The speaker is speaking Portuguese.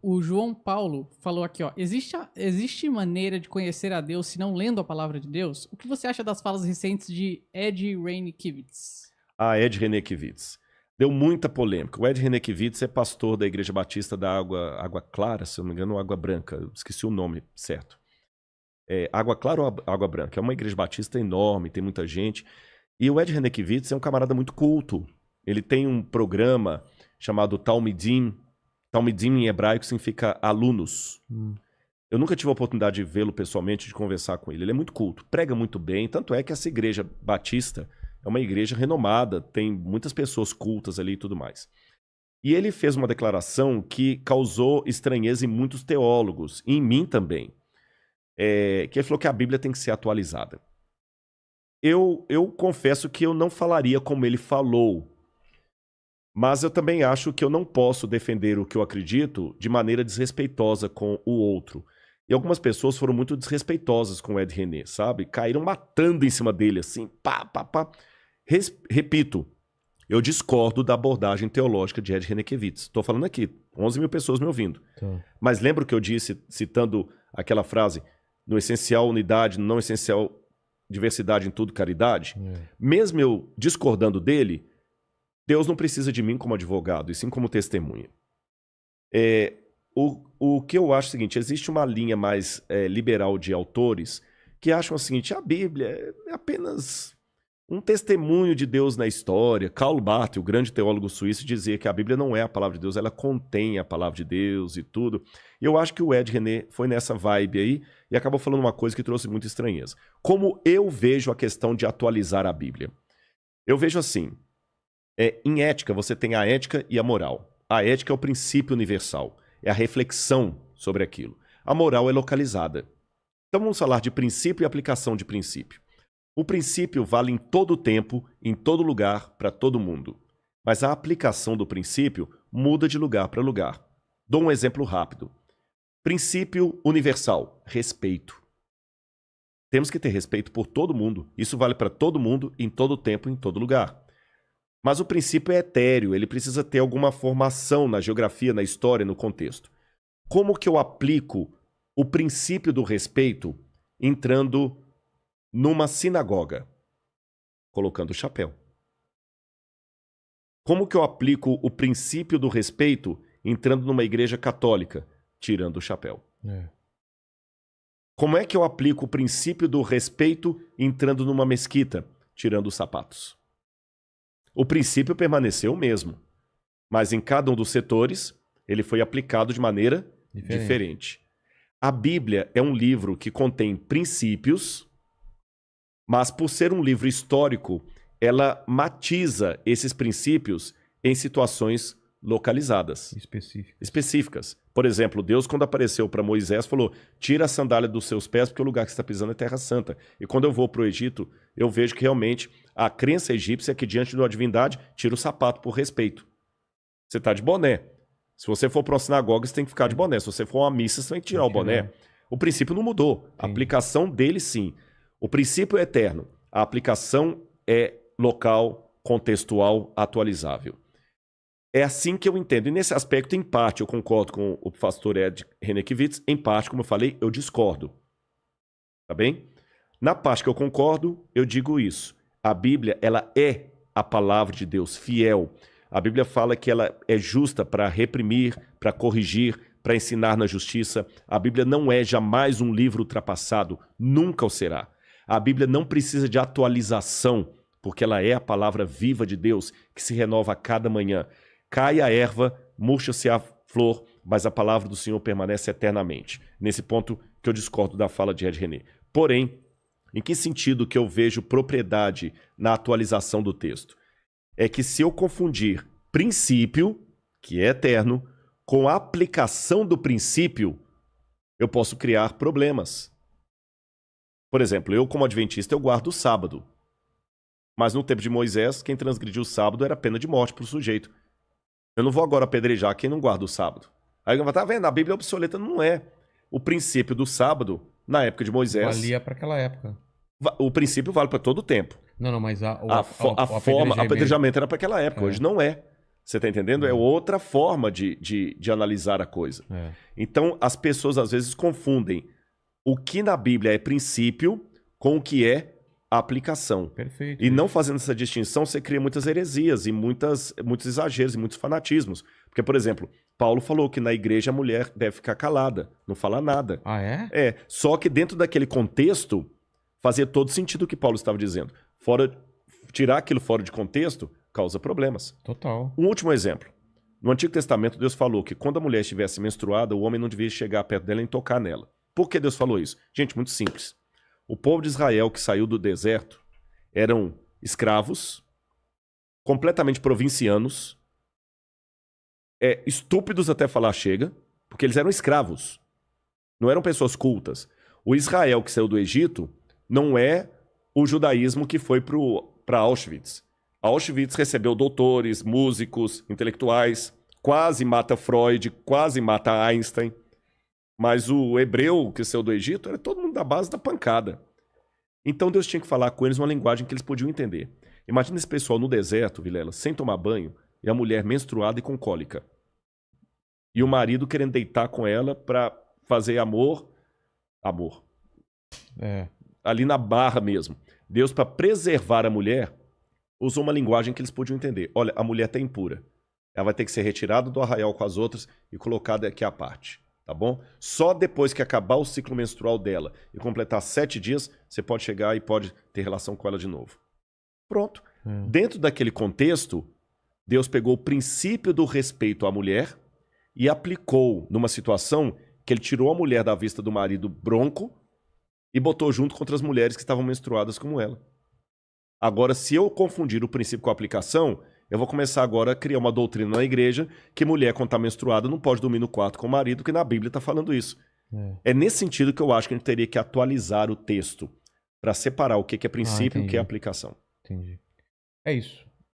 o João Paulo falou aqui, ó. Existe maneira de conhecer a Deus se não lendo a palavra de Deus? O que você acha das falas recentes de Ed Renekiewicz? Ed Renekiewicz. Deu muita polêmica. O Ed Renekiewicz é pastor da Igreja Batista da Água Clara, se eu não me engano, Água Branca. Eu esqueci o nome certo. Água Clara ou Água Branca? É uma igreja batista enorme, tem muita gente. E o Ed Renekiewicz é um camarada muito culto. Ele tem um programa chamado Talmidim. Talmidim em hebraico significa alunos. Eu nunca tive a oportunidade de vê-lo pessoalmente, de conversar com ele. Ele é muito culto, prega muito bem. Tanto é que essa igreja batista é uma igreja renomada, tem muitas pessoas cultas ali e tudo mais. E ele fez uma declaração que causou estranheza em muitos teólogos, e em mim também. Que ele falou que a Bíblia tem que ser atualizada. Eu confesso que eu não falaria como ele falou, mas eu também acho que eu não posso defender o que eu acredito de maneira desrespeitosa com o outro. E algumas pessoas foram muito desrespeitosas com o Ed René, sabe? Caíram matando em cima dele, assim, pá. Repito, eu discordo da abordagem teológica de Ed Renekiewicz. Estou falando aqui, 11 mil pessoas me ouvindo. Mas lembra o que eu disse, citando aquela frase, no essencial unidade, no não essencial diversidade, em tudo caridade? Mesmo eu discordando dele, Deus não precisa de mim como advogado, e sim como testemunha. O que eu acho é o seguinte, existe uma linha mais liberal de autores que acham o seguinte, a Bíblia é apenas um testemunho de Deus na história. Karl Barth, o grande teólogo suíço, dizia que a Bíblia não é a palavra de Deus, ela contém a palavra de Deus e tudo. E eu acho que o Ed René foi nessa vibe aí e acabou falando uma coisa que trouxe muita estranheza. Como eu vejo a questão de atualizar a Bíblia? Eu vejo assim, em ética você tem a ética e a moral. A ética é o princípio universal, é a reflexão sobre aquilo. A moral é localizada. Então vamos falar de princípio e aplicação de princípio. O princípio vale em todo tempo, em todo lugar, para todo mundo. Mas a aplicação do princípio muda de lugar para lugar. Dou um exemplo rápido. Princípio universal, respeito. Temos que ter respeito por todo mundo. Isso vale para todo mundo, em todo tempo, em todo lugar. Mas o princípio é etéreo, ele precisa ter alguma formação na geografia, na história, no contexto. Como que eu aplico o princípio do respeito entrando numa sinagoga, colocando o chapéu? Como que eu aplico o princípio do respeito entrando numa igreja católica, tirando o chapéu? Como é que eu aplico o princípio do respeito entrando numa mesquita, tirando os sapatos? O princípio permaneceu o mesmo, mas em cada um dos setores ele foi aplicado de maneira diferente. A Bíblia é um livro que contém princípios, mas por ser um livro histórico, ela matiza esses princípios em situações localizadas. Específicas. Por exemplo, Deus, quando apareceu para Moisés, falou, tira a sandália dos seus pés, porque o lugar que você está pisando é terra santa. E quando eu vou para o Egito, eu vejo que realmente a crença egípcia é que diante de uma divindade, tira o sapato por respeito. Você está de boné. Se você for para uma sinagoga, você tem que ficar de boné. Se você for a uma missa, você tem que tirar o boné. O princípio não mudou. A aplicação dele, sim. O princípio é eterno. A aplicação é local, contextual, atualizável. É assim que eu entendo. E nesse aspecto, em parte, eu concordo com o pastor Ed Renekiewicz. Em parte, como eu falei, eu discordo. Tá bem? Na parte que eu concordo, eu digo isso. A Bíblia, ela é a palavra de Deus, fiel. A Bíblia fala que ela é justa para reprimir, para corrigir, para ensinar na justiça. A Bíblia não é jamais um livro ultrapassado. Nunca o será. A Bíblia não precisa de atualização, porque ela é a palavra viva de Deus, que se renova a cada manhã. Cai a erva, murcha-se a flor, mas a palavra do Senhor permanece eternamente. Nesse ponto que eu discordo da fala de Ed René. Porém, em que sentido que eu vejo propriedade na atualização do texto? É que se eu confundir princípio, que é eterno, com a aplicação do princípio, eu posso criar problemas. Por exemplo, eu como adventista, eu guardo o sábado. Mas no tempo de Moisés, quem transgrediu o sábado era pena de morte para o sujeito. Eu não vou agora apedrejar quem não guarda o sábado. Aí eu vou tá vendo, a Bíblia é obsoleta. Não é. O princípio do sábado, na época de Moisés... Valia para aquela época. O princípio vale para todo o tempo. Não, mas a forma, apedrejamento era para aquela época. Hoje não é. Você tá entendendo? É outra forma de analisar a coisa. Então, as pessoas às vezes confundem o que na Bíblia é princípio com o que é aplicação. Perfeito. E não fazendo essa distinção, você cria muitas heresias e muitos exageros e muitos fanatismos. Porque, por exemplo, Paulo falou que na igreja a mulher deve ficar calada, não falar nada. Ah, é? Só que dentro daquele contexto, fazia todo sentido o que Paulo estava dizendo. Tirar aquilo fora de contexto causa problemas. Total. Um último exemplo. No Antigo Testamento, Deus falou que quando a mulher estivesse menstruada, o homem não devia chegar perto dela e tocar nela. Por que Deus falou isso? Gente, muito simples. O povo de Israel que saiu do deserto eram escravos, completamente provincianos, estúpidos até falar chega, porque eles eram escravos. Não eram pessoas cultas. O Israel que saiu do Egito não é o judaísmo que foi para Auschwitz. Auschwitz recebeu doutores, músicos, intelectuais, quase mata Freud, quase mata Einstein. Mas o hebreu que saiu do Egito era todo mundo da base da pancada. Então Deus tinha que falar com eles uma linguagem que eles podiam entender. Imagina esse pessoal no deserto, Vilela, sem tomar banho, e a mulher menstruada e com cólica. E o marido querendo deitar com ela para fazer amor. Ali na barra mesmo. Deus, para preservar a mulher, usou uma linguagem que eles podiam entender. Olha, a mulher está impura. Ela vai ter que ser retirada do arraial com as outras e colocada aqui à parte. Tá bom? Só depois que acabar o ciclo menstrual dela e completar 7 dias, você pode chegar e pode ter relação com ela de novo. Pronto. Dentro daquele contexto, Deus pegou o princípio do respeito à mulher e aplicou numa situação que ele tirou a mulher da vista do marido bronco e botou junto contra as mulheres que estavam menstruadas como ela. Agora, se eu confundir o princípio com a aplicação, eu vou começar agora a criar uma doutrina na igreja que mulher, quando está menstruada, não pode dormir no quarto com o marido, que na Bíblia está falando isso. É nesse sentido que eu acho que a gente teria que atualizar o texto para separar o que é princípio e o que é aplicação. Entendi. É isso.